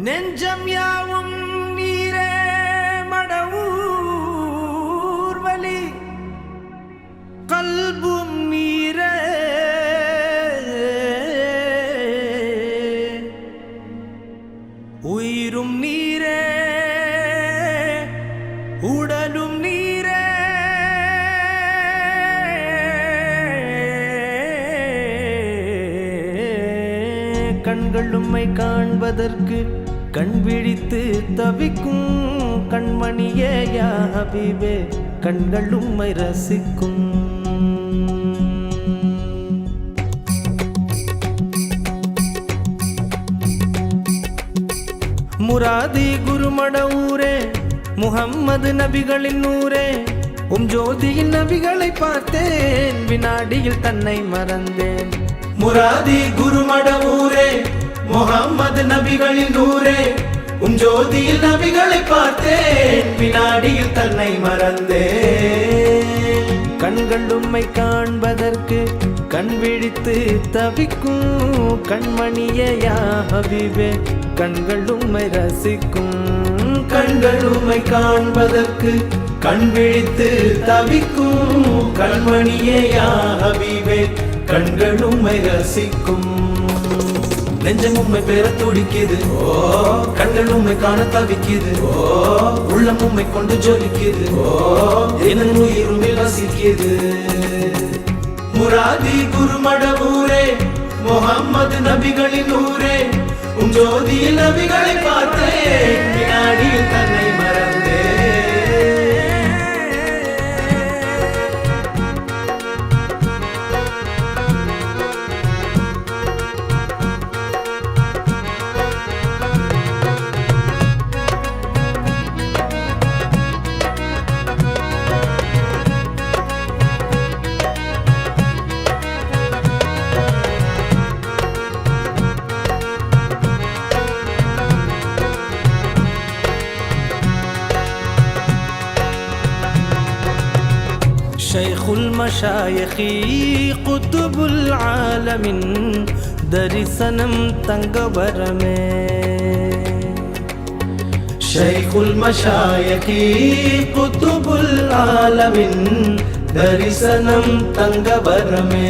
நெஞ்சம் யாவும் நீரே மடவூர்வலி கல்பும் நீரே உயிரும் நீரே உடலும் நீரே கண்கள் உம்மை காண்பதற்கு கண் விழித்து தவிக்கும் கண்மணியே யா ஹபீபே கண்கள் உம்மை ரசிக்கும். முராதி குருமட ஊரே முஹம்மது நபிகளின் நூரே ஜோதியில் நபிகளை பார்த்தேன் வினாடியில் தன்னை மறந்தேன். முராதி குருமட ஊரே முஹம்மது நபிகளின் நூரே ஜோதியில் நபிகளை பார்த்தேன் வினாடியில் தன்னை மறந்தேன். கண்கள் உம்மை காண்பதற்கு கண் விழித்து தவிக்கும் கண்மணியே யா ஹபீபே கண்கள் உம்மை ரசிக்கும். கண்கள் உம்மை காண்பதற்கு கண் விழித்து தவிக்கும் கண்மணியே யா ஹபீபே கண்கள் உம்மை ரசிக்கும். நெஞ்சம் உம்மை பெற துடிக்குது கண்கள் உம்மை காண தவிக்குது உள்ளம் உம்மை கொண்டு ஜொலிக்குது என் உயிரும் வசிக்குது. முராதி குருமட ஊரே முஹம்மது நபிகளின் நூரே ஜோதியில் நபிகளை பார்த்தேன் வினாடியில் தன்னை மறந்தேன். ஷைகுல் மஷாயிகி குதுபுல் ஆலமின் தரிசனம் தங்கவரமே. ஷைகுல் மஷாயிகி குதுபுல் ஆலமின் தரிசனம் தங்கவரமே.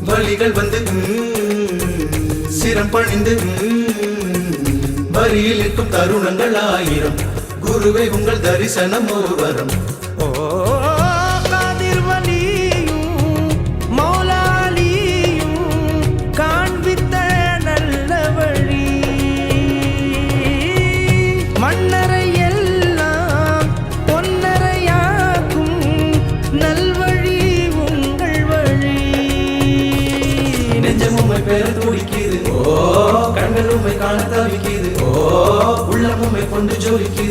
வலிகள் வந்து சிரம் பணிந்து வரியில் இருக்கும் தருணங்கள் ஆயிரம் குருவே உங்கள் தரிசனம் ஒரு வரம். காதிர் வலியும் மௌலாலியும் காண்பித்த நல்ல வழி மன்னரை எல்லாம் பொன்னரையாக்கும் நல்வழி உங்கள் வழி. நெஞ்சம் உம்மை பெற துடிக்குது கண்கள் உம்மை காண தவிக்குது உள்ளம் உம்மை கொண்டு ஜொலிக்குது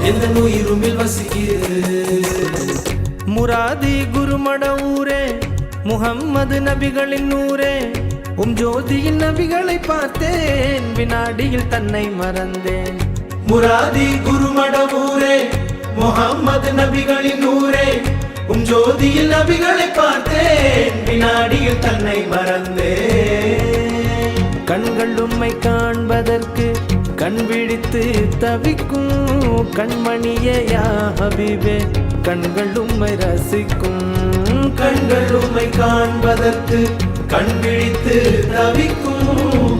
எந்த உயிரும் வசிக்குது. முராதி குருமட ஊரே முஹம்மது நபிகளின் நூரே ஜோதியில் நபிகளை பார்த்தேன் வினாடியில் தன்னை மறந்தேன். முராதி குருமட ஊரே முஹம்மது நபிகளின் நூரே ஜோதியில் நபிகளை பார்த்தேன் வினாடியில் தன்னை மறந்தேன். கண்கள் உம்மை காண்பதற்கு கண் விழித்து தவிக்கும் கண்மணியே யா ஹபீபே கண்கள் உம்மை ரசிக்கும். கண்கள் உம்மை காண்பதற்கு கண் விழித்து தவிக்கும்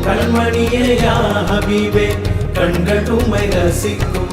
கண்மணியே யா ஹபீபே கண்கள் உம்மை ரசிக்கும்.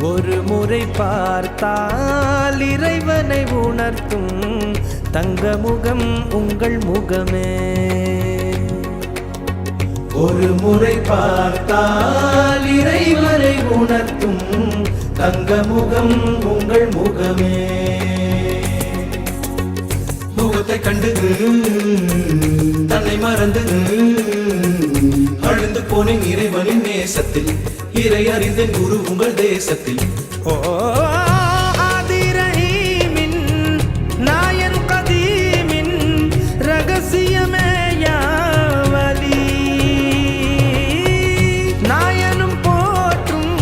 ஒரு முறை பார்த்தால் இறைவனை உணர்த்தும் தங்க முகம் உங்கள் முகமே. ஒரு முறை பார்த்தால் இறைவனை உணர்த்தும் தங்க முகம் உங்கள் முகமே. முகத்தை கண்டு தன்னை மறந்து அழுந்து போனேன் இறைவனின் நேசத்தில். இறை அறிந்தேன் குரு உங்கள் தேசத்தில். ஓ ஆதிரஹீமின் நாயன் கதீமின் ரகசியமே யா வலி. நாயனும் போற்றும்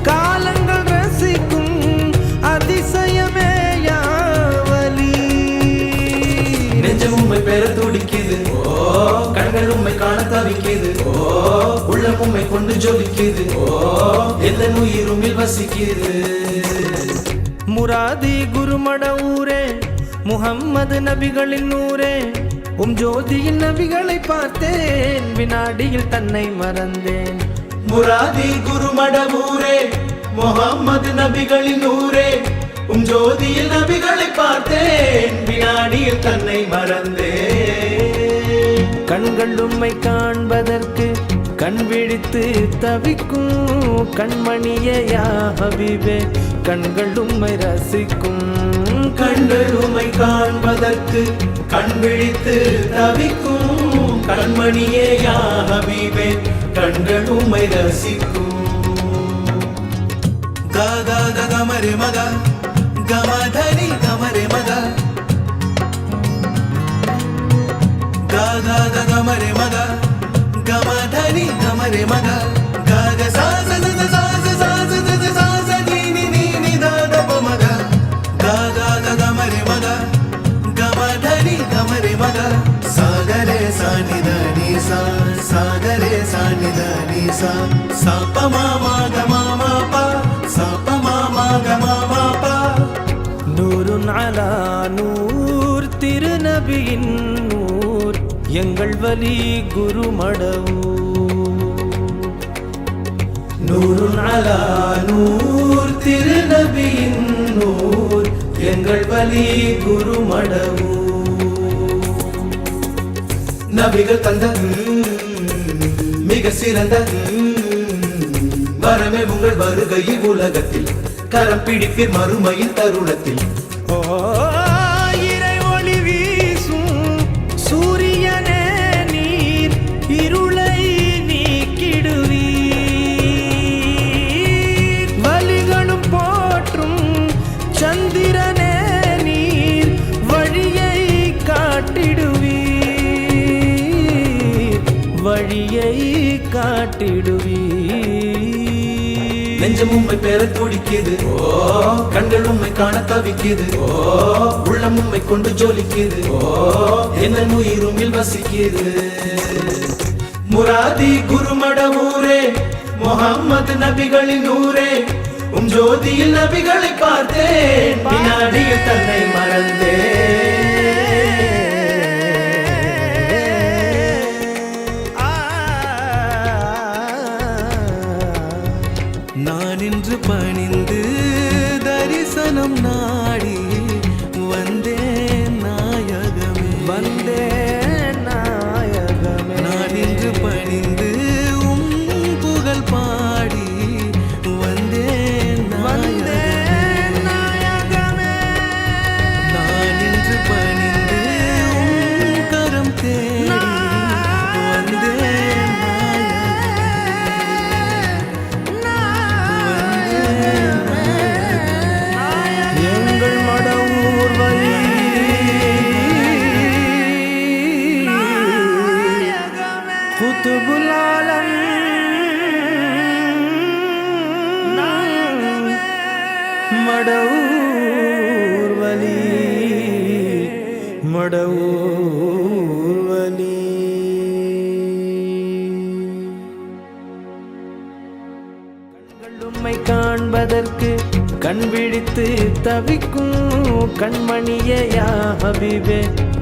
காலங்கள் ரசிக்கும் அதிசயமே யா வலி. நெஞ்சம் உம்மை பெற துடிக்குது, ஓ கண்கள் உம்மை காண தவிக்குது, ஓ உள்ளம் உம்மை கொண்டு ஜொலிக்குது, ஓ எந்த உயிருமில் வசிக்குது. முராதி குருமட ஊரே முஹம்மது நபிகளின் நூரே, ஜோதியின் நபிகளை பார்த்தேன் வினாடியில் தன்னை மறந்தேன். முராதி குருமடவூரே முஹம்மது நபிகளின் நூரே, ஜோதியில் நபிகளை பார்த்தேன் வினாடியில் தன்னை மறந்தேன். கண்கள் உம்மை காண்பதற்கு கண் விழித்து தவிக்கும் கண்மணியே யா ஹபீபே, கண்கள் உம்மை ரசிக்கும். கண்கள் உம்மை காண்பதற்கு கண் விழித்து தவிக்கும் கண்மணியே யா ஹபீபே, கண்கள் உம்மை ரசிக்கும். கா கமரே மக கமதனி கமரே மக கா கமரே மக கமதனி கமரே மக க சா ச ச சா ச சா ச சா ச நீ நீ நீ நீ த த ப மக கா கமரே மக கமதனி கமரே மக சாகரே சானிதனி சா சாகரே சானிதனி சா சா ப மா மா க மா மா ப சா ப மா மா க மா மா ப. நூருன் அலா நூர் திருநபியின் நூர் எங்கள் வலி குருமடவூர். நூருன் அலா நூர் திருநபியின் நூர் எங்கள் வலி குருமடவூர். நபிகள் தந்த மிக சிறந்த வரமே உங்கள் வருகையில் உலகத்தில் கரம் பிடிப்பீர் மறுமையின் தருணத்தில். ஓ இறை ஒளி வீசும் சூரியனே நீர் இருளை நீக்கிடுவீர். வலிகளும் போற்றும் சந்திரனே நீர் வழியை காட்டிடுவீர், வழியை காட்டிடுவீர். நெஞ்சம் உம்மை பெற துடிக்குது, ஓ கண்கள் உம்மை காண தவிக்குது, ஓ உள்ளம் உம்மை கொண்டு ஜொலிக்குது, ஓ எந்த உயிருமில் வசிக்குது. முராதி குருமடவூரே முஹம்மது நபிகளின் நூரே, ஜோதியில் நபிகளை பார்த்தேன் வினாடியில் தன்னை மறந்தேன். நான் இன்று பணிந்து தரிசனம் நாடி வந்தேன் நாயகமே, வந்தேன் நாயகமே. நான் இன்று பணிந்து புகழ் பாடி வந்தேன் நாயகமே. நான் இன்று பணிந்து கரம் தேடி வந்தேன் எங்கள் மடவூர் வழி குத்துபுல் ஆலம் மடவூர் வழி, மடவூர் வழி. கண்கள் உம்மை காண்பதற்கு கண் விழித்து தவிக்கும் கண்மணியே யா ஹபீபே,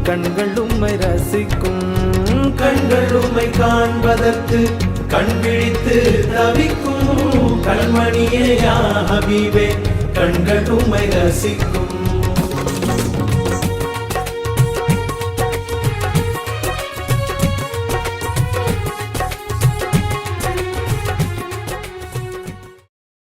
கண்கள் உம்மை ரசிக்கும். கண்கள் உம்மை காண்பதற்கு கண் விழித்து தவிக்கும் கண்மணியே யா ஹபீபே, கண்கள் உம்மை ரசிக்கும்.